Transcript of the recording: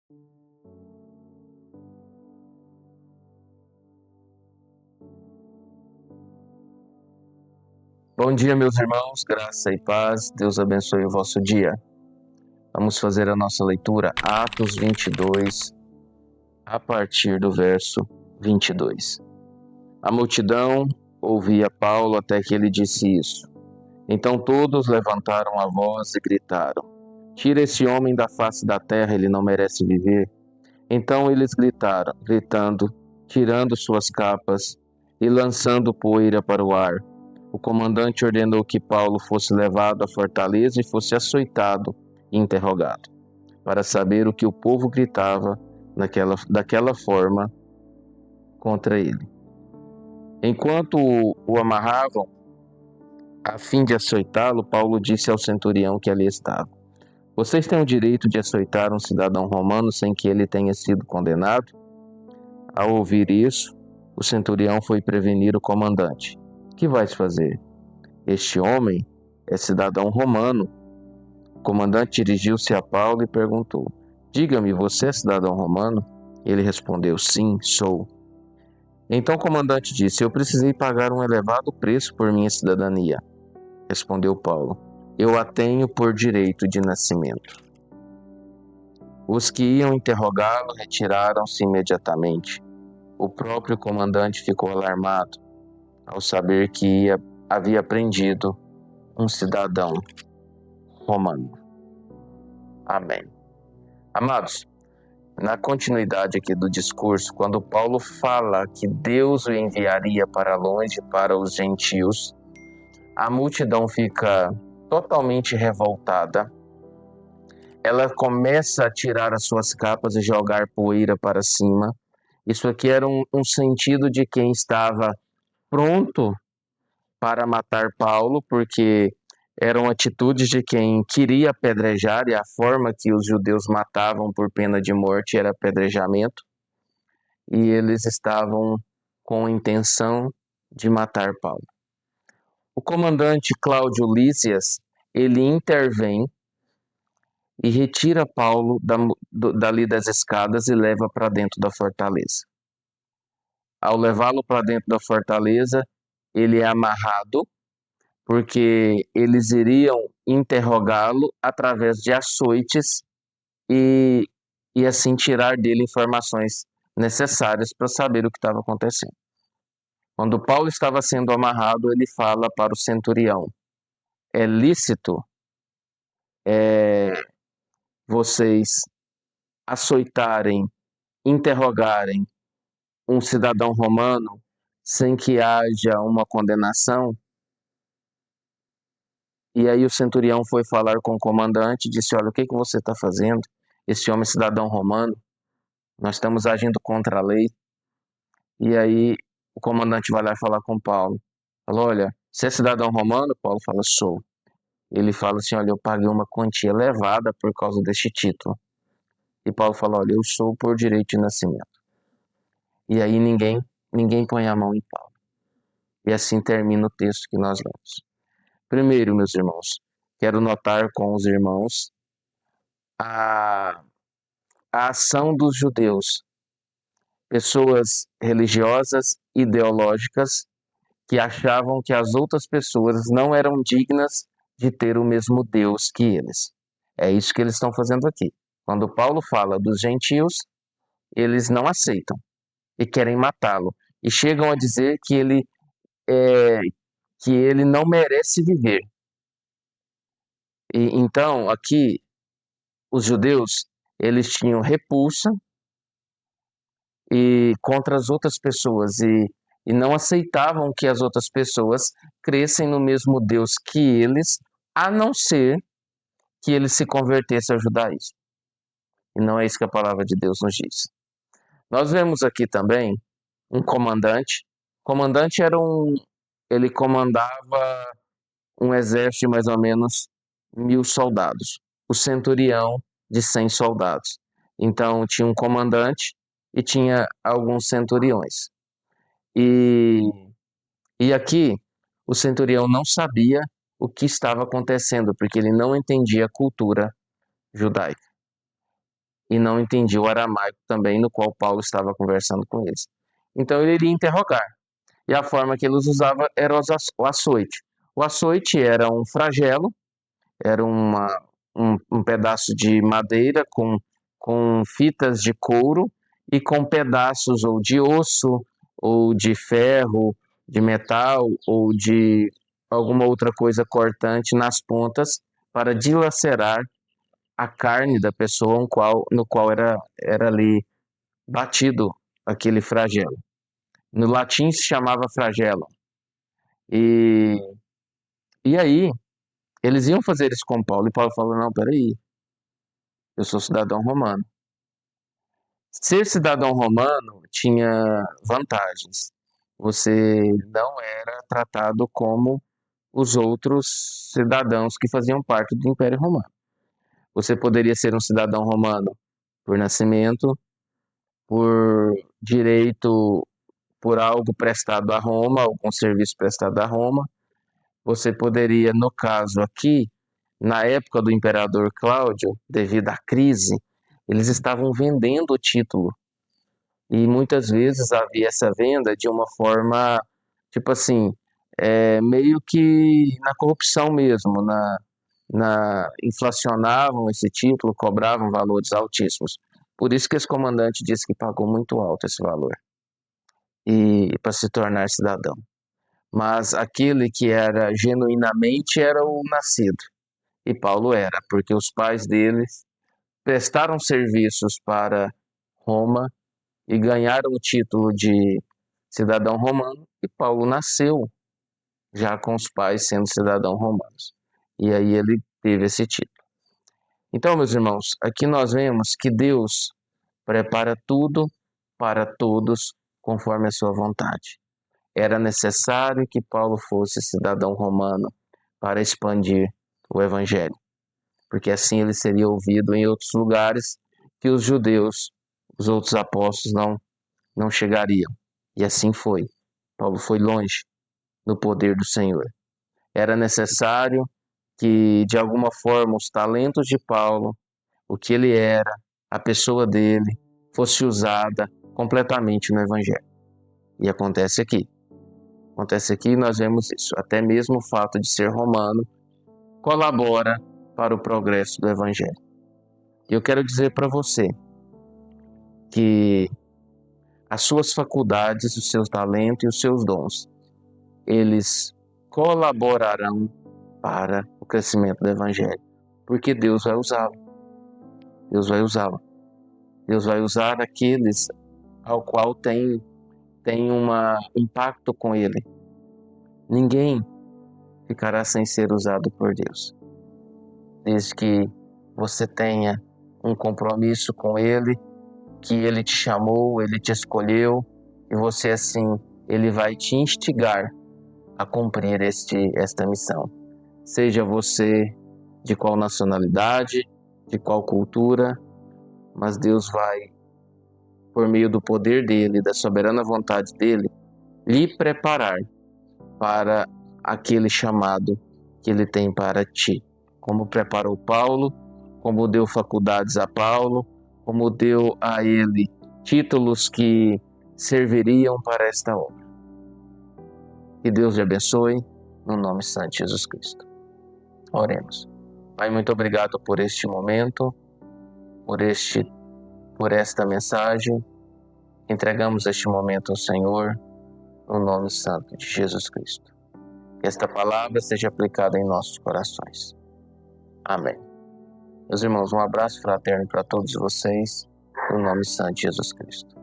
Bom dia, meus irmãos, graça e paz, Deus abençoe o vosso dia. Vamos fazer a nossa leitura, Atos 22, a partir do verso 22. A multidão ouvia Paulo até que ele disse isso. Então todos levantaram a voz e gritaram: Tira esse homem da face da terra, ele não merece viver. Então eles gritaram, gritando, tirando suas capas e lançando poeira para o ar. O comandante ordenou que Paulo fosse levado à fortaleza e fosse açoitado e interrogado, para saber o que o povo gritava daquela forma contra ele. Enquanto o amarravam, a fim de açoitá-lo, Paulo disse ao centurião que ali estava: Vocês têm o direito de açoitar um cidadão romano sem que ele tenha sido condenado? Ao ouvir isso, o centurião foi prevenir o comandante. Que vais fazer? Este homem é cidadão romano. O comandante dirigiu-se a Paulo e perguntou: Diga-me, você é cidadão romano? Ele respondeu: Sim, sou. Então o comandante disse: Eu precisei pagar um elevado preço por minha cidadania. Respondeu Paulo: Eu a tenho por direito de nascimento. Os que iam interrogá-lo retiraram-se imediatamente. O próprio comandante ficou alarmado ao saber que havia prendido um cidadão romano. Amém. Amados, na continuidade aqui do discurso, quando Paulo fala que Deus o enviaria para longe, para os gentios, a multidão fica totalmente revoltada. Ela começa a tirar as suas capas e jogar poeira para cima. Isso aqui era um sentido de quem estava pronto para matar Paulo, porque eram atitudes de quem queria apedrejar, e a forma que os judeus matavam por pena de morte era apedrejamento, e eles estavam com a intenção de matar Paulo. O comandante Cláudio Lísias, ele intervém e retira Paulo dali das escadas e leva para dentro da fortaleza. Ao levá-lo para dentro da fortaleza, ele é amarrado, porque eles iriam interrogá-lo através de açoites e assim tirar dele informações necessárias para saber o que estava acontecendo. Quando Paulo estava sendo amarrado, ele fala para o centurião: é lícito vocês açoitarem, interrogarem um cidadão romano sem que haja uma condenação? E aí o centurião foi falar com o comandante e disse: olha, o que você está fazendo? Esse homem é cidadão romano, nós estamos agindo contra a lei. E aí o comandante vai lá falar com Paulo. Fala: olha, você é cidadão romano? Paulo fala: sou. Ele fala assim: olha, eu paguei uma quantia elevada por causa deste título. E Paulo fala: olha, eu sou por direito de nascimento. E aí ninguém põe a mão em Paulo. E assim termina o texto que nós lemos. Primeiro, meus irmãos, quero notar com os irmãos a ação dos judeus, pessoas religiosas, ideológicas, que achavam que as outras pessoas não eram dignas de ter o mesmo Deus que eles. É isso que eles estão fazendo aqui. Quando Paulo fala dos gentios, eles não aceitam e querem matá-lo. E chegam a dizer que ele não merece viver. E então, aqui, os judeus, eles tinham repulsa contra as outras pessoas e não aceitavam que as outras pessoas crescem no mesmo Deus que eles, a não ser que eles se convertessem ao judaísmo. E não é isso que a palavra de Deus nos diz. Nós vemos aqui também um comandante. O comandante ele comandava um exército de mais ou menos 1.000 soldados. O centurião de 100 soldados. Então tinha um comandante e tinha alguns centuriões. E aqui o centurião não sabia o que estava acontecendo, porque ele não entendia a cultura judaica. e não entendia o aramaico também, no qual Paulo estava conversando com eles. Então ele iria interrogar. E a forma que eles usavam era o açoite. O açoite era um flagelo, era um pedaço de madeira com fitas de couro e com pedaços ou de osso, ou de ferro, de metal, ou de alguma outra coisa cortante nas pontas para dilacerar a carne da pessoa no qual era ali batido aquele flagelo. No latim se chamava flagelo. E, e aí, eles iam fazer isso com Paulo, e Paulo falou, não, peraí, eu sou cidadão romano. Ser cidadão romano tinha vantagens. Você não era tratado como os outros cidadãos que faziam parte do Império Romano. Você poderia ser um cidadão romano por nascimento, por direito, por algo prestado a Roma, algum serviço prestado a Roma. Você poderia, no caso aqui, na época do imperador Cláudio, devido à crise, eles estavam vendendo o título. E muitas vezes havia essa venda de uma forma, tipo assim, meio que na corrupção mesmo, inflacionavam esse título, cobravam valores altíssimos. Por isso que esse comandante disse que pagou muito alto esse valor e para se tornar cidadão. Mas aquele que era genuinamente era o nascido. E Paulo era, porque os pais deles prestaram serviços para Roma e ganharam o título de cidadão romano, e Paulo nasceu já com os pais sendo cidadão romanos. E aí ele teve esse título. Então, meus irmãos, aqui nós vemos que Deus prepara tudo para todos conforme a sua vontade. Era necessário que Paulo fosse cidadão romano para expandir o evangelho, porque assim ele seria ouvido em outros lugares que os judeus, os outros apóstolos não chegariam. E assim foi. Paulo foi longe no poder do Senhor. Era necessário que, de alguma forma, os talentos de Paulo, o que ele era, a pessoa dele, fosse usada completamente no evangelho. E acontece aqui. Acontece aqui e nós vemos isso. Até mesmo o fato de ser romano colabora para o progresso do evangelho. E eu quero dizer para você que as suas faculdades, os seus talentos e os seus dons, eles colaborarão para o crescimento do evangelho, porque Deus vai usá-lo. Deus vai usá-lo. Deus vai usar aqueles ao qual tem um impacto com ele. Ninguém ficará sem ser usado por Deus, desde que você tenha um compromisso com ele, que ele te chamou, ele te escolheu, e você assim, ele vai te instigar a cumprir esta missão. Seja você de qual nacionalidade, de qual cultura, mas Deus vai, por meio do poder dele, da soberana vontade dele, lhe preparar para aquele chamado que ele tem para ti. Como preparou Paulo, como deu faculdades a Paulo, como deu a ele títulos que serviriam para esta obra. Que Deus lhe abençoe, no nome santo de Jesus Cristo. Oremos. Pai, muito obrigado por este momento, por esta mensagem. Entregamos este momento ao Senhor, no nome santo de Jesus Cristo. Que esta palavra seja aplicada em nossos corações. Amém. Meus irmãos, um abraço fraterno para todos vocês, no nome santo de Jesus Cristo.